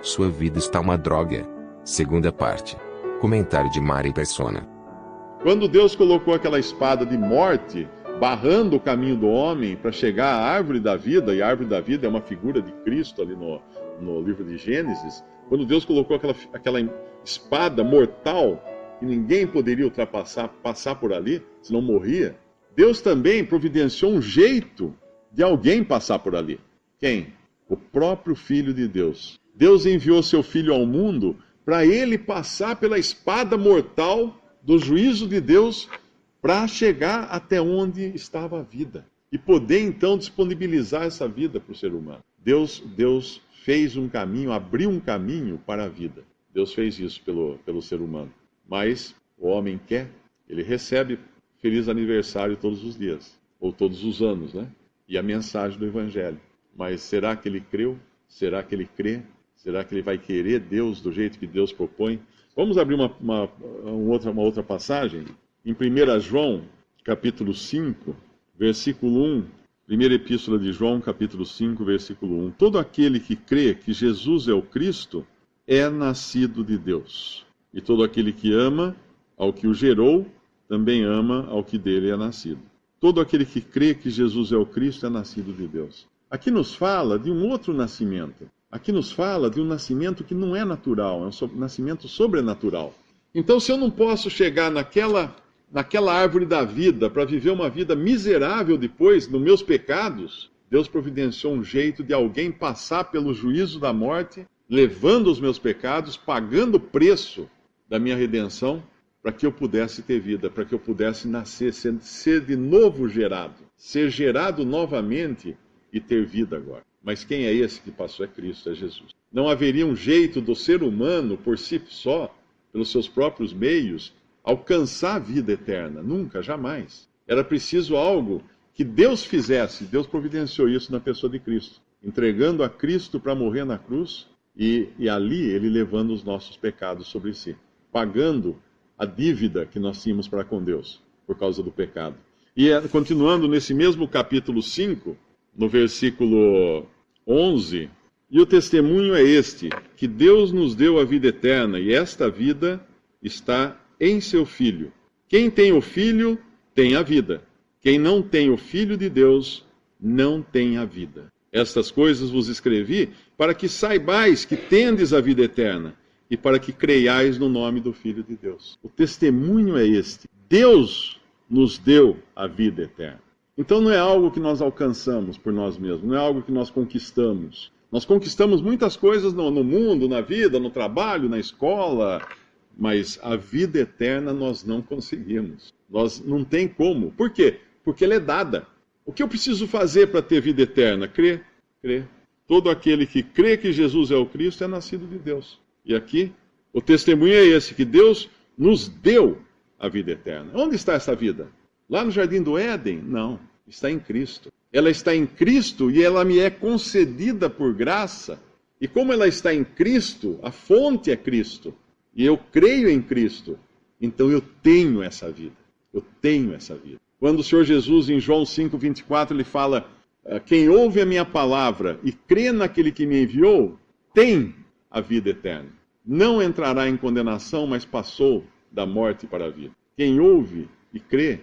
Sua vida está uma droga. Segunda parte. Comentário de Mari Persona. Quando Deus colocou aquela espada de morte, barrando o caminho do homem para chegar à árvore da vida, e a árvore da vida é uma figura de Cristo ali no livro de Gênesis, quando Deus colocou aquela espada mortal, que ninguém poderia passar por ali, senão morria, Deus também providenciou um jeito de alguém passar por ali. Quem? O próprio Filho de Deus. Deus enviou seu Filho ao mundo para ele passar pela espada mortal do juízo de Deus para chegar até onde estava a vida e poder então disponibilizar essa vida para o ser humano. Deus fez um caminho, abriu um caminho para a vida. Deus fez isso pelo ser humano. Mas o homem quer, ele recebe feliz aniversário todos os dias, ou todos os anos, né? E a mensagem do Evangelho. Mas será que ele creu? Será que ele crê? Será que ele vai querer Deus do jeito que Deus propõe? Vamos abrir uma outra passagem. Em 1 João, capítulo 5, versículo 1. Primeira epístola de João, capítulo 5, versículo 1. Todo aquele que crê que Jesus é o Cristo é nascido de Deus. E todo aquele que ama ao que o gerou, também ama ao que dele é nascido. Todo aquele que crê que Jesus é o Cristo é nascido de Deus. Aqui nos fala de um outro nascimento. Aqui nos fala de um nascimento que não é natural, é um nascimento sobrenatural. Então, se eu não posso chegar naquela árvore da vida para viver uma vida miserável depois, nos meus pecados, Deus providenciou um jeito de alguém passar pelo juízo da morte, levando os meus pecados, pagando o preço da minha redenção, para que eu pudesse ter vida, para que eu pudesse nascer, ser de novo gerado, ser gerado novamente e ter vida agora. Mas quem é esse que passou? É Cristo, é Jesus. Não haveria um jeito do ser humano, por si só, pelos seus próprios meios, alcançar a vida eterna. Nunca, jamais. Era preciso algo que Deus fizesse. Deus providenciou isso na pessoa de Cristo, entregando a Cristo para morrer na cruz e ali ele levando os nossos pecados sobre si, pagando a dívida que nós tínhamos para com Deus por causa do pecado. E continuando nesse mesmo capítulo 5, no versículo 11, e o testemunho é este, que Deus nos deu a vida eterna, e esta vida está em seu Filho. Quem tem o Filho, tem a vida. Quem não tem o Filho de Deus, não tem a vida. Estas coisas vos escrevi para que saibais que tendes a vida eterna, e para que creiais no nome do Filho de Deus. O testemunho é este. Deus nos deu a vida eterna. Então não é algo que nós alcançamos por nós mesmos, não é algo que nós conquistamos. Nós conquistamos muitas coisas no mundo, na vida, no trabalho, na escola, mas a vida eterna nós não conseguimos. Nós não tem como. Por quê? Porque ela é dada. O que eu preciso fazer para ter vida eterna? Crer. Todo aquele que crê que Jesus é o Cristo é nascido de Deus. E aqui, o testemunho é esse, que Deus nos deu a vida eterna. Onde está essa vida? Lá no Jardim do Éden? Não, está em Cristo. Ela está em Cristo e ela me é concedida por graça. E como ela está em Cristo, a fonte é Cristo, e eu creio em Cristo, então eu tenho essa vida. Eu tenho essa vida. Quando o Senhor Jesus, em João 5,24, ele fala, quem ouve a minha palavra e crê naquele que me enviou, tem a vida eterna. Não entrará em condenação, mas passou da morte para a vida. Quem ouve e crê,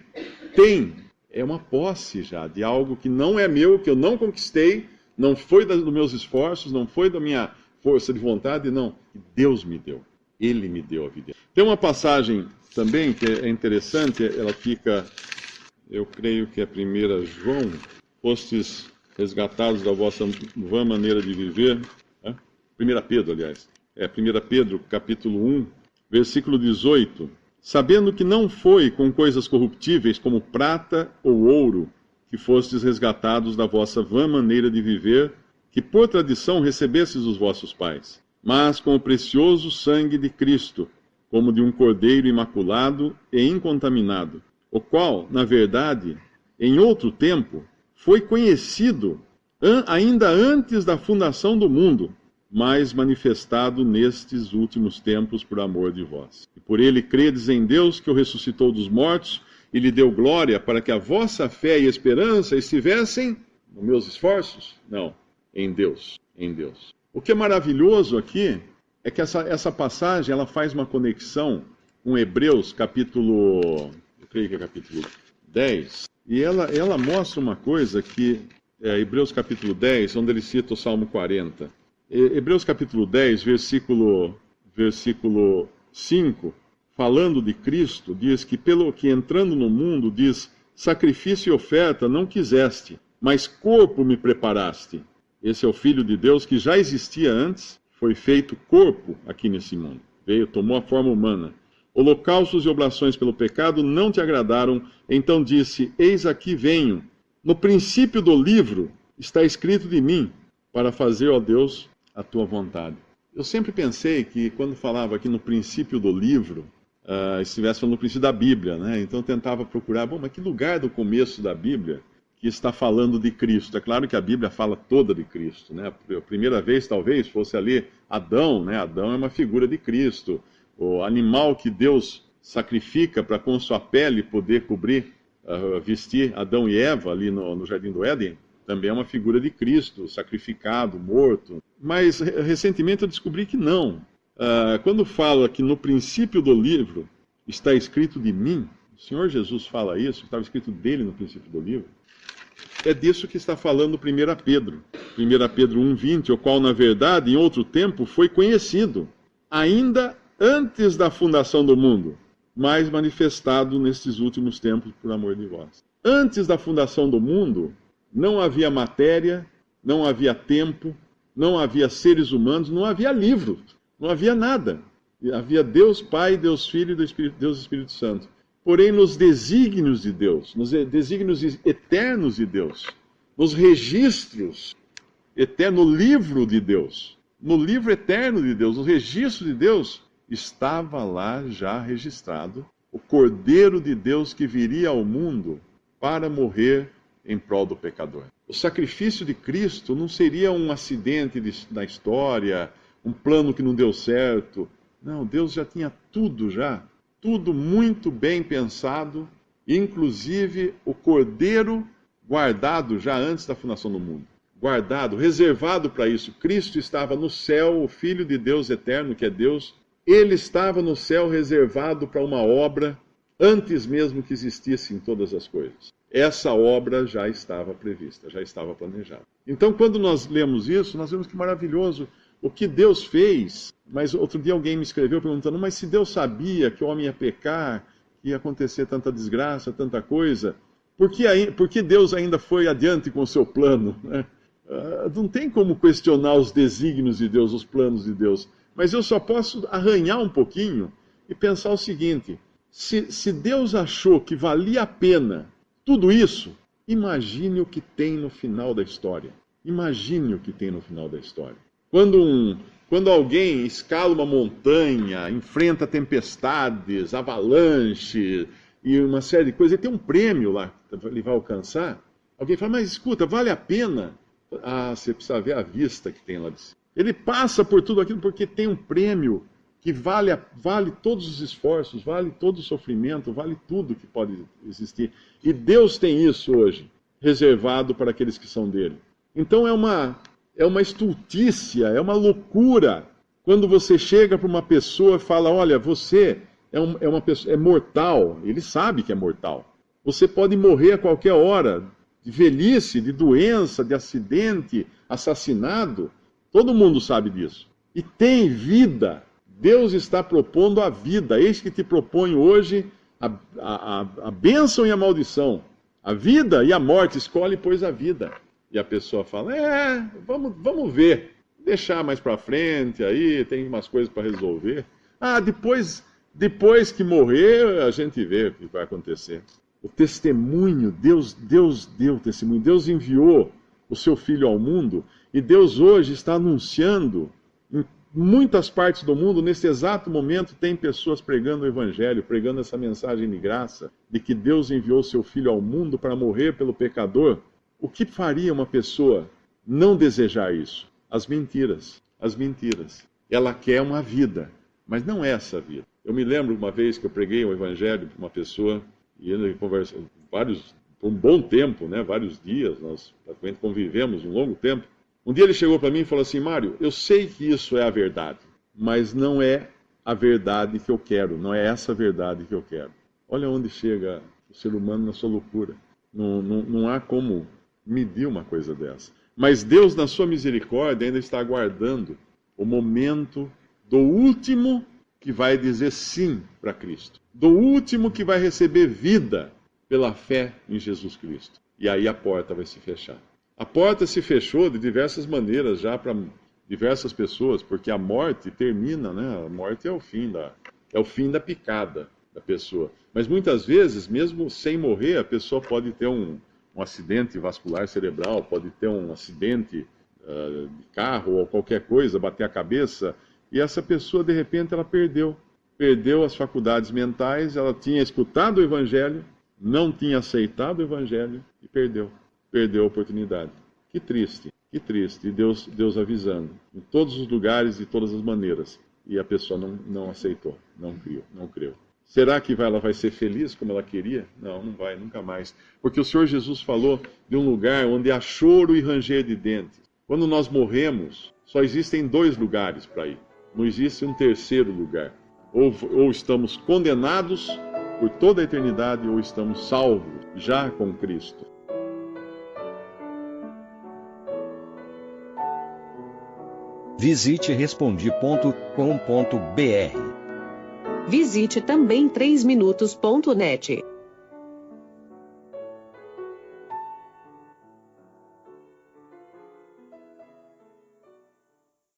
tem. É uma posse já de algo que não é meu, que eu não conquistei, não foi dos meus esforços, não foi da minha força de vontade, não. Deus me deu. Ele me deu a vida. Tem uma passagem também que é interessante, ela fica, eu creio que é 1 João, fostes resgatados da vossa vã maneira de viver, 1 Pedro, aliás. 1 Pedro, capítulo 1, versículo 18. Sabendo que não foi com coisas corruptíveis como prata ou ouro que fostes resgatados da vossa vã maneira de viver, que por tradição recebestes os vossos pais, mas com o precioso sangue de Cristo, como de um cordeiro imaculado e incontaminado, o qual, na verdade, em outro tempo, foi conhecido ainda antes da fundação do mundo, mas manifestado nestes últimos tempos por amor de vós. E por ele credes em Deus, que o ressuscitou dos mortos, e lhe deu glória, para que a vossa fé e esperança estivessem nos meus esforços? Não, em Deus, em Deus. O que é maravilhoso aqui é que essa passagem ela faz uma conexão com Hebreus capítulo, eu creio que é capítulo 10, e ela mostra uma coisa que, Hebreus capítulo 10, onde ele cita o Salmo 40. Hebreus capítulo 10, versículo 5, falando de Cristo, diz que pelo que entrando no mundo, diz, sacrifício e oferta não quiseste, mas corpo me preparaste. Esse é o Filho de Deus que já existia antes, foi feito corpo aqui nesse mundo. Veio, tomou a forma humana. Holocaustos e oblações pelo pecado não te agradaram, então disse, eis aqui venho. No princípio do livro está escrito de mim, para fazer, ó Deus, a tua vontade. Eu sempre pensei que quando falava aqui no princípio do livro, estivesse falando no princípio da Bíblia, né? Então eu tentava procurar, mas que lugar do começo da Bíblia que está falando de Cristo? É claro que a Bíblia fala toda de Cristo, né? A primeira vez talvez fosse ali Adão, né? Adão é uma figura de Cristo. O animal que Deus sacrifica para com sua pele poder cobrir, vestir Adão e Eva ali no Jardim do Éden, também é uma figura de Cristo, sacrificado, morto. Mas recentemente eu descobri que não. Quando fala que no princípio do livro está escrito de mim, o Senhor Jesus fala isso, estava escrito dele no princípio do livro, é disso que está falando 1 Pedro. 1 Pedro 1,20, o qual, na verdade, em outro tempo foi conhecido, ainda antes da fundação do mundo, mas manifestado nestes últimos tempos por amor de vós. Antes da fundação do mundo, não havia matéria, não havia tempo, não havia seres humanos, não havia livro, não havia nada. Havia Deus Pai, Deus Filho e Deus Espírito Santo. Porém, nos desígnios de Deus, nos desígnios eternos de Deus, nos registros eternos, no livro de Deus, no livro eterno de Deus, no registro de Deus, estava lá já registrado o Cordeiro de Deus que viria ao mundo para morrer em prol do pecador. O sacrifício de Cristo não seria um acidente da história, um plano que não deu certo. Não, Deus já tinha tudo tudo muito bem pensado, inclusive o Cordeiro guardado já antes da fundação do mundo. Guardado, reservado para isso. Cristo estava no céu, o Filho de Deus eterno, que é Deus, ele estava no céu reservado para uma obra antes mesmo que existissem todas as coisas. Essa obra já estava prevista, já estava planejada. Então, quando nós lemos isso, nós vemos que maravilhoso o que Deus fez. Mas outro dia alguém me escreveu perguntando, mas se Deus sabia que o homem ia pecar, que ia acontecer tanta desgraça, tanta coisa, por que Deus ainda foi adiante com o seu plano? Não tem como questionar os desígnios de Deus, os planos de Deus. Mas eu só posso arranhar um pouquinho e pensar o seguinte, se Deus achou que valia a pena tudo isso, imagine o que tem no final da história. Imagine o que tem no final da história. Quando alguém escala uma montanha, enfrenta tempestades, avalanche e uma série de coisas, ele tem um prêmio lá que ele vai alcançar. Alguém fala, mas escuta, vale a pena? Você precisa ver a vista que tem lá de cima. Ele passa por tudo aquilo porque tem um prêmio que vale todos os esforços, vale todo o sofrimento, vale tudo que pode existir. E Deus tem isso hoje, reservado para aqueles que são dele. Então é uma estultícia, é uma loucura, quando você chega para uma pessoa e fala, olha, você uma pessoa, é mortal, ele sabe que é mortal. Você pode morrer a qualquer hora, de velhice, de doença, de acidente, assassinado, todo mundo sabe disso. E tem vida. Deus está propondo a vida. Eis que te proponho hoje a bênção e a maldição. A vida e a morte. Escolhe, pois, a vida. E a pessoa fala, vamos ver. Deixar mais para frente, aí tem umas coisas para resolver. Depois que morrer, a gente vê o que vai acontecer. O testemunho, Deus deu testemunho. Deus enviou o seu Filho ao mundo. E Deus hoje está anunciando em muitas partes do mundo, nesse exato momento, tem pessoas pregando o Evangelho, pregando essa mensagem de graça, de que Deus enviou o seu Filho ao mundo para morrer pelo pecador. O que faria uma pessoa não desejar isso? As mentiras. Ela quer uma vida, mas não é essa vida. Eu me lembro uma vez que eu preguei o Evangelho para uma pessoa, e ele conversou por um bom tempo, né, vários dias, nós praticamente convivemos um longo tempo, Um dia ele chegou para mim e falou assim: Mário, eu sei que isso é a verdade, mas não é a verdade que eu quero, não é essa verdade que eu quero. Olha onde chega o ser humano na sua loucura. Não há como medir uma coisa dessa. Mas Deus, na sua misericórdia, ainda está aguardando o momento do último que vai dizer sim para Cristo, do último que vai receber vida pela fé em Jesus Cristo. E aí a porta vai se fechar. A porta se fechou de diversas maneiras já para diversas pessoas, porque a morte termina, né? A morte é o fim da picada da pessoa. Mas muitas vezes, mesmo sem morrer, a pessoa pode ter um acidente vascular cerebral, pode ter um acidente de carro ou qualquer coisa, bater a cabeça, e essa pessoa, de repente, ela perdeu as faculdades mentais, ela tinha escutado o Evangelho, não tinha aceitado o Evangelho e perdeu a oportunidade. Que triste, que triste. E Deus avisando, em todos os lugares, de todas as maneiras. E a pessoa não aceitou, não creu. Será que ela vai ser feliz como ela queria? Não vai, nunca mais. Porque o Senhor Jesus falou de um lugar onde há choro e ranger de dentes. Quando nós morremos, só existem 2 lugares para ir. Não existe um terceiro lugar. Ou estamos condenados por toda a eternidade, ou estamos salvos já com Cristo. Visite Respondi.com.br. Visite também 3minutos.net.